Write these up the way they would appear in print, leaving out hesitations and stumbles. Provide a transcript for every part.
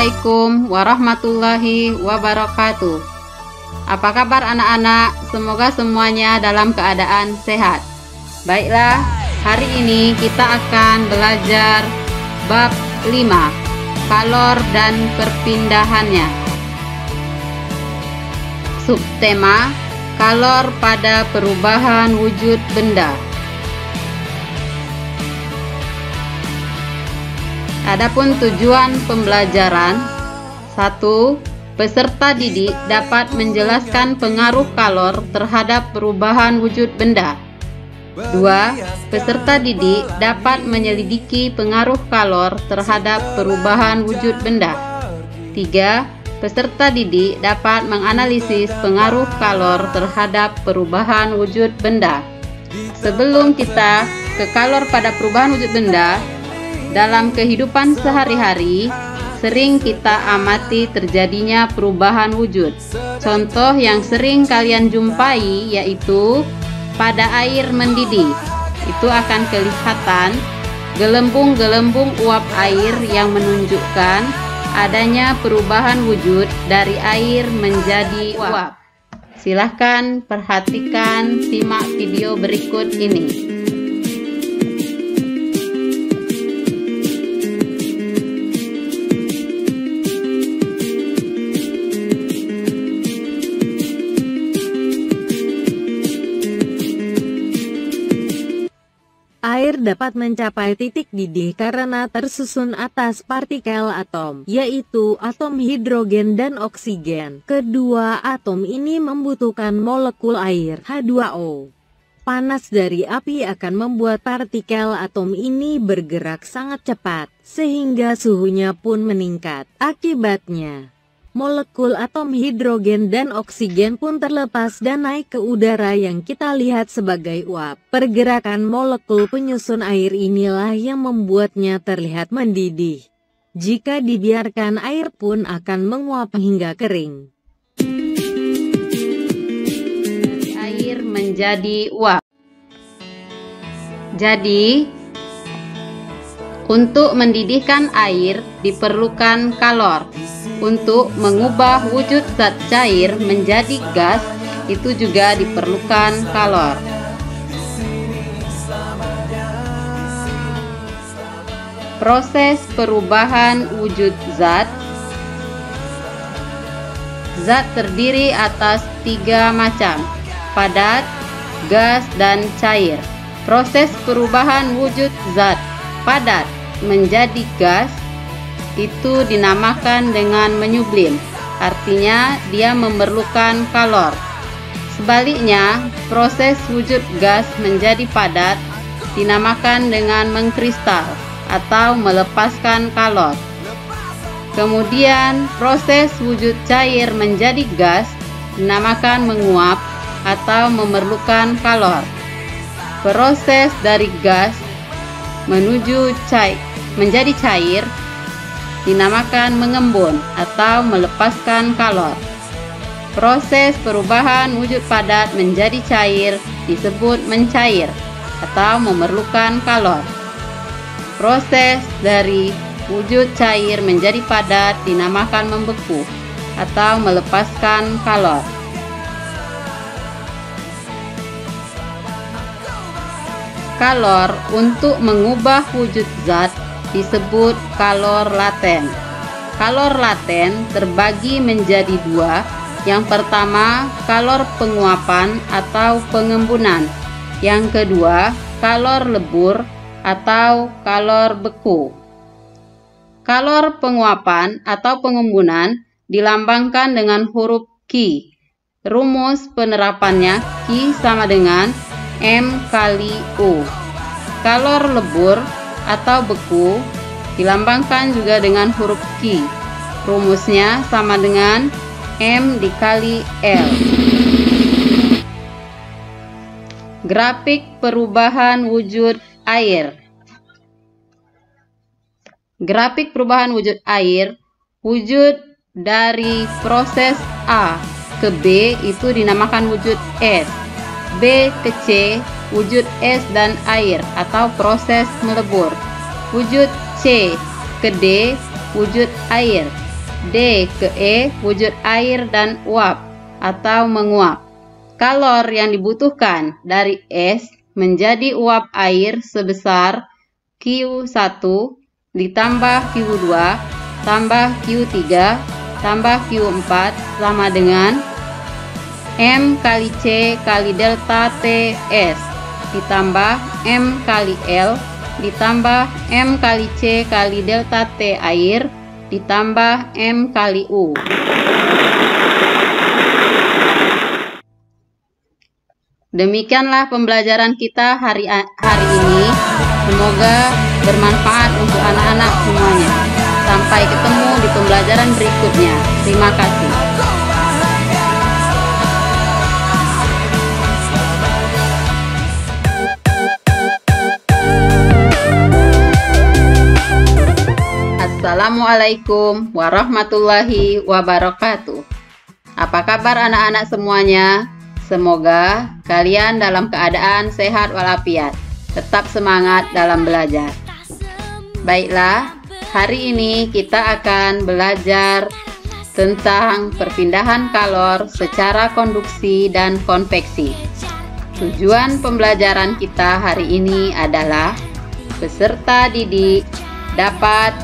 Assalamualaikum warahmatullahi wabarakatuh. Apa kabar anak-anak? Semoga semuanya dalam keadaan sehat. Baiklah, hari ini kita akan belajar bab 5, kalor dan perpindahannya. Subtema, kalor pada perubahan wujud benda. Adapun tujuan pembelajaran: 1. Peserta didik dapat menjelaskan pengaruh kalor terhadap perubahan wujud benda. 2. Peserta didik dapat menyelidiki pengaruh kalor terhadap perubahan wujud benda. 3. Peserta didik dapat menganalisis pengaruh kalor terhadap perubahan wujud benda. Sebelum kita ke kalor pada perubahan wujud benda, dalam kehidupan sehari-hari, sering kita amati terjadinya perubahan wujud. Contoh yang sering kalian jumpai yaitu pada air mendidih. Itu akan kelihatan gelembung-gelembung uap air yang menunjukkan adanya perubahan wujud dari air menjadi uap. Silahkan perhatikan, simak video berikut ini. Air dapat mencapai titik didih karena tersusun atas partikel atom, yaitu atom hidrogen dan oksigen. Kedua atom ini membutuhkan molekul air, H2O. Panas dari api akan membuat partikel atom ini bergerak sangat cepat, sehingga suhunya pun meningkat. Akibatnya, molekul atom hidrogen dan oksigen pun terlepas dan naik ke udara yang kita lihat sebagai uap. Pergerakan molekul penyusun air inilah yang membuatnya terlihat mendidih. Jika dibiarkan, air pun akan menguap hingga kering. Air menjadi uap. Jadi, untuk mendidihkan air diperlukan kalor. Untuk mengubah wujud zat cair menjadi gas, itu juga diperlukan kalor. Proses perubahan wujud zat. Zat terdiri atas 3 macam: padat, gas, dan cair. Proses perubahan wujud zat padat menjadi gas itu dinamakan dengan menyublim, artinya dia memerlukan kalor. Sebaliknya, proses wujud gas menjadi padat dinamakan dengan mengkristal atau melepaskan kalor. Kemudian, proses wujud cair menjadi gas dinamakan menguap atau memerlukan kalor. Proses dari gas menuju menjadi cair dinamakan mengembun atau melepaskan kalor. Proses perubahan wujud padat menjadi cair disebut mencair atau memerlukan kalor. Proses dari wujud cair menjadi padat dinamakan membeku atau melepaskan kalor. Kalor untuk mengubah wujud zat disebut kalor laten. Kalor laten terbagi menjadi 2. Yang pertama, kalor penguapan atau pengembunan. Yang kedua, kalor lebur atau kalor beku. Kalor penguapan atau pengembunan dilambangkan dengan huruf Q. Rumus penerapannya Q sama dengan M kali U. Kalor lebur atau beku dilambangkan juga dengan huruf Q. Rumusnya sama dengan M dikali L. Grafik perubahan wujud air. Grafik perubahan wujud air, wujud dari proses A ke B itu dinamakan wujud S. B ke C, wujud es dan air atau proses melebur. Wujud C ke D, wujud air. D ke E, wujud air dan uap atau menguap. Kalor yang dibutuhkan dari es menjadi uap air sebesar Q1 ditambah Q2 tambah Q3 tambah Q4 sama dengan M kali C kali delta T S ditambah M kali L ditambah M kali C kali delta T air ditambah M kali U. Demikianlah pembelajaran kita hari ini. Semoga bermanfaat untuk anak-anak semuanya. Sampai ketemu di pembelajaran berikutnya. Terima kasih. Assalamualaikum warahmatullahi wabarakatuh. Apa kabar anak-anak semuanya? Semoga kalian dalam keadaan sehat walafiat, tetap semangat dalam belajar. Baiklah, hari ini kita akan belajar tentang perpindahan kalor secara konduksi dan konveksi. Tujuan pembelajaran kita hari ini adalah peserta didik dapat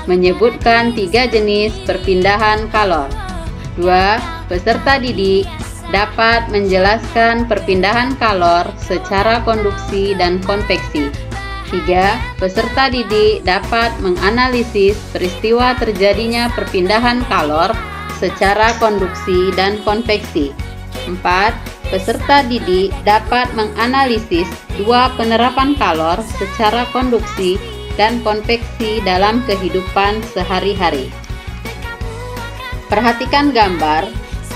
menyebutkan 3 jenis perpindahan kalor. 2. Peserta didik dapat menjelaskan perpindahan kalor secara konduksi dan konveksi. 3. Peserta didik dapat menganalisis peristiwa terjadinya perpindahan kalor secara konduksi dan konveksi. 4. Peserta didik dapat menganalisis 2 penerapan kalor secara konduksi dan konveksi dalam kehidupan sehari-hari. Perhatikan gambar.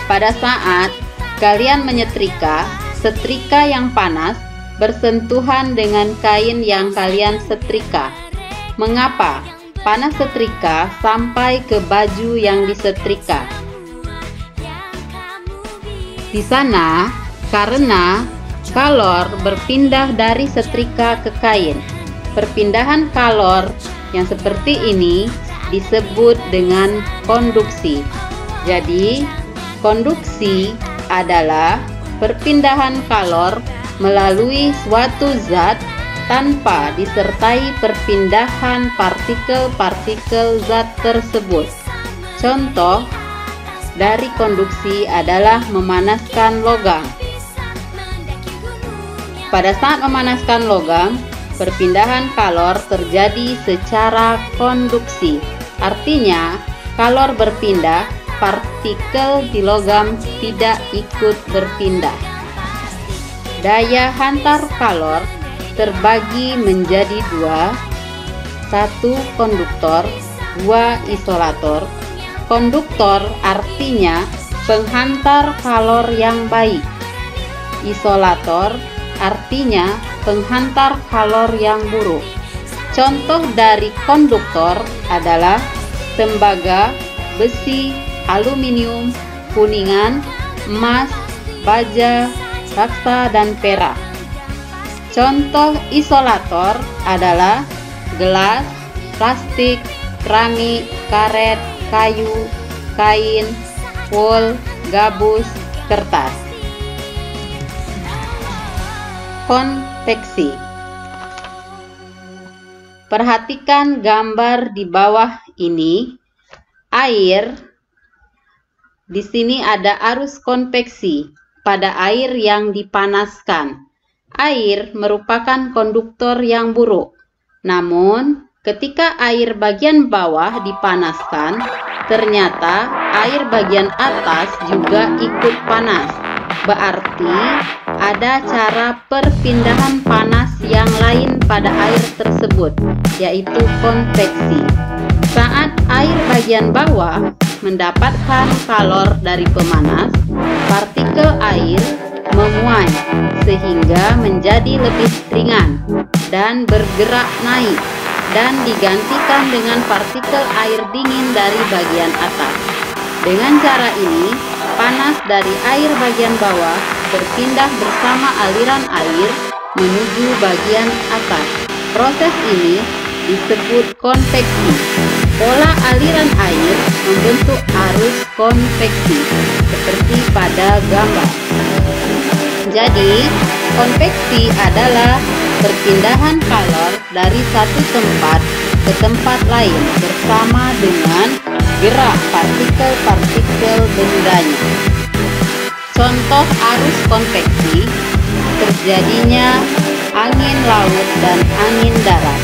Pada saat kalian menyetrika, setrika yang panas bersentuhan dengan kain yang kalian setrika. Mengapa panas setrika sampai ke baju yang disetrika? Di sana karena kalor berpindah dari setrika ke kain. Perpindahan kalor yang seperti ini disebut dengan konduksi. Jadi, konduksi adalah perpindahan kalor melalui suatu zat tanpa disertai perpindahan partikel-partikel zat tersebut. Contoh dari konduksi adalah memanaskan logam. Pada saat memanaskan logam, perpindahan kalor terjadi secara konduksi. Artinya, kalor berpindah, partikel di logam tidak ikut berpindah. Daya hantar kalor terbagi menjadi 2, 1 konduktor, 2 isolator. Konduktor artinya penghantar kalor yang baik. Isolator artinya penghantar kalor yang buruk. Contoh dari konduktor adalah tembaga, besi, aluminium, kuningan, emas, baja, raksa, dan perak. Contoh isolator adalah gelas, plastik, keramik, karet, kayu, kain, wool, gabus, kertas. Konveksi. Perhatikan gambar di bawah ini. Air, di sini ada arus konveksi pada air yang dipanaskan. Air merupakan konduktor yang buruk. Namun, ketika air bagian bawah dipanaskan, ternyata air bagian atas juga ikut panas. Berarti ada cara perpindahan panas yang lain pada air tersebut, yaitu konveksi. Saat air bagian bawah mendapatkan kalor dari pemanas, partikel air menguap sehingga menjadi lebih ringan dan bergerak naik dan digantikan dengan partikel air dingin dari bagian atas. Dengan cara ini, panas dari air bagian bawah berpindah bersama aliran air menuju bagian atas. Proses ini disebut konveksi. Pola aliran air membentuk konveksi seperti pada gambar. Jadi, konveksi adalah perpindahan kalor dari satu tempat ke tempat lain bersama dengan gerak partikel-partikel bendanya. Contoh arus konveksi, terjadinya angin laut dan angin darat.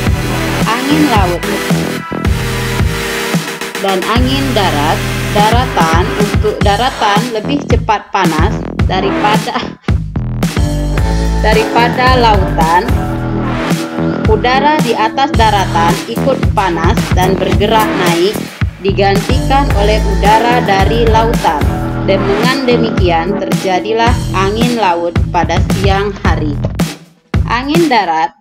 Angin laut dan angin darat, untuk daratan lebih cepat panas daripada lautan. Udara di atas daratan ikut panas dan bergerak naik, digantikan oleh udara dari lautan. Dengan demikian terjadilah angin laut pada siang hari. Angin darat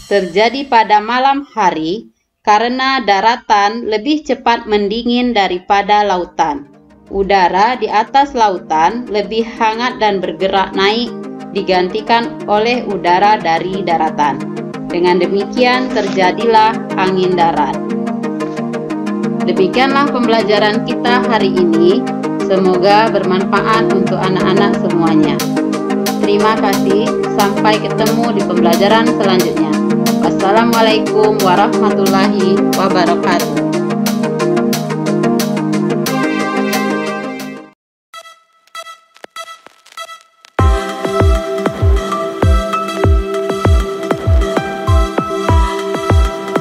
terjadi pada malam hari karena daratan lebih cepat mendingin daripada lautan. Udara di atas lautan lebih hangat dan bergerak naik, digantikan oleh udara dari daratan. Dengan demikian terjadilah angin darat. Demikianlah pembelajaran kita hari ini. Semoga bermanfaat untuk anak-anak semuanya. Terima kasih. Sampai ketemu di pembelajaran selanjutnya. Wassalamualaikum warahmatullahi wabarakatuh.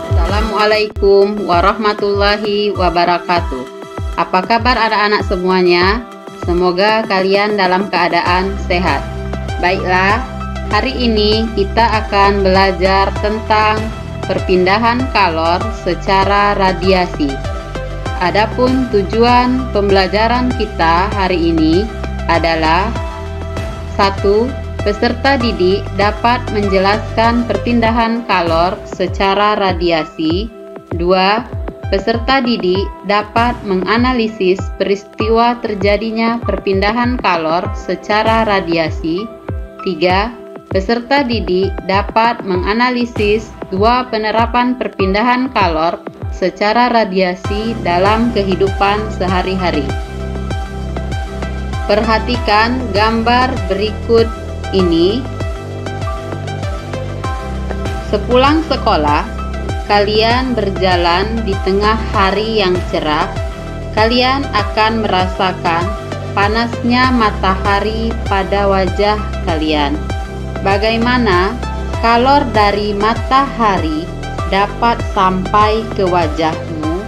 Assalamualaikum warahmatullahi wabarakatuh. Apa kabar anak-anak semuanya? Semoga kalian dalam keadaan sehat. Baiklah, hari ini kita akan belajar tentang perpindahan kalor secara radiasi. Adapun tujuan pembelajaran kita hari ini adalah 1. Peserta didik dapat menjelaskan perpindahan kalor secara radiasi. 2. Peserta didik dapat menganalisis peristiwa terjadinya perpindahan kalor secara radiasi. 3. Peserta didik dapat menganalisis 2 penerapan perpindahan kalor secara radiasi dalam kehidupan sehari-hari. Perhatikan gambar berikut ini. Sepulang sekolah, kalian berjalan di tengah hari yang cerah. Kalian akan merasakan panasnya matahari pada wajah kalian. Bagaimana kalor dari matahari dapat sampai ke wajahmu?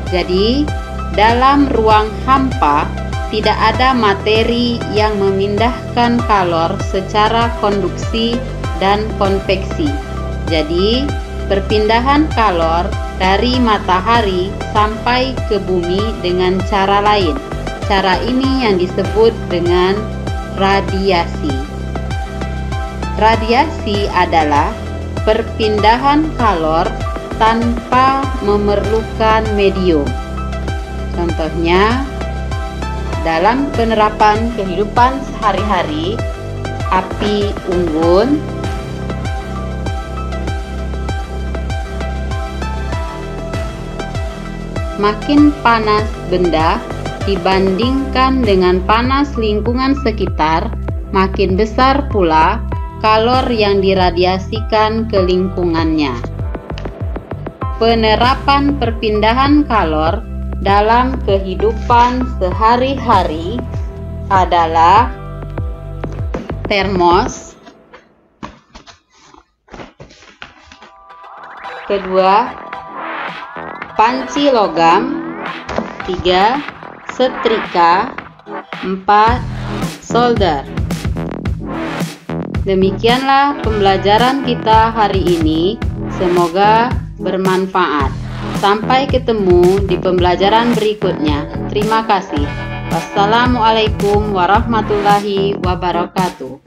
Jadi, dalam ruang hampa tidak ada materi yang memindahkan kalor secara konduksi dan konveksi. Jadi, perpindahan kalor dari matahari sampai ke bumi dengan cara lain. Cara ini yang disebut dengan radiasi. Radiasi adalah perpindahan kalor tanpa memerlukan medium. Contohnya, dalam penerapan kehidupan sehari-hari, api unggun, makin panas benda dibandingkan dengan panas lingkungan sekitar, makin besar pula kalor yang diradiasikan ke lingkungannya. Penerapan perpindahan kalor dalam kehidupan sehari-hari adalah termos, kedua panci logam, 3 setrika, 4 solder. Demikianlah pembelajaran kita hari ini, semoga bermanfaat. Sampai ketemu di pembelajaran berikutnya. Terima kasih. Wassalamualaikum warahmatullahi wabarakatuh.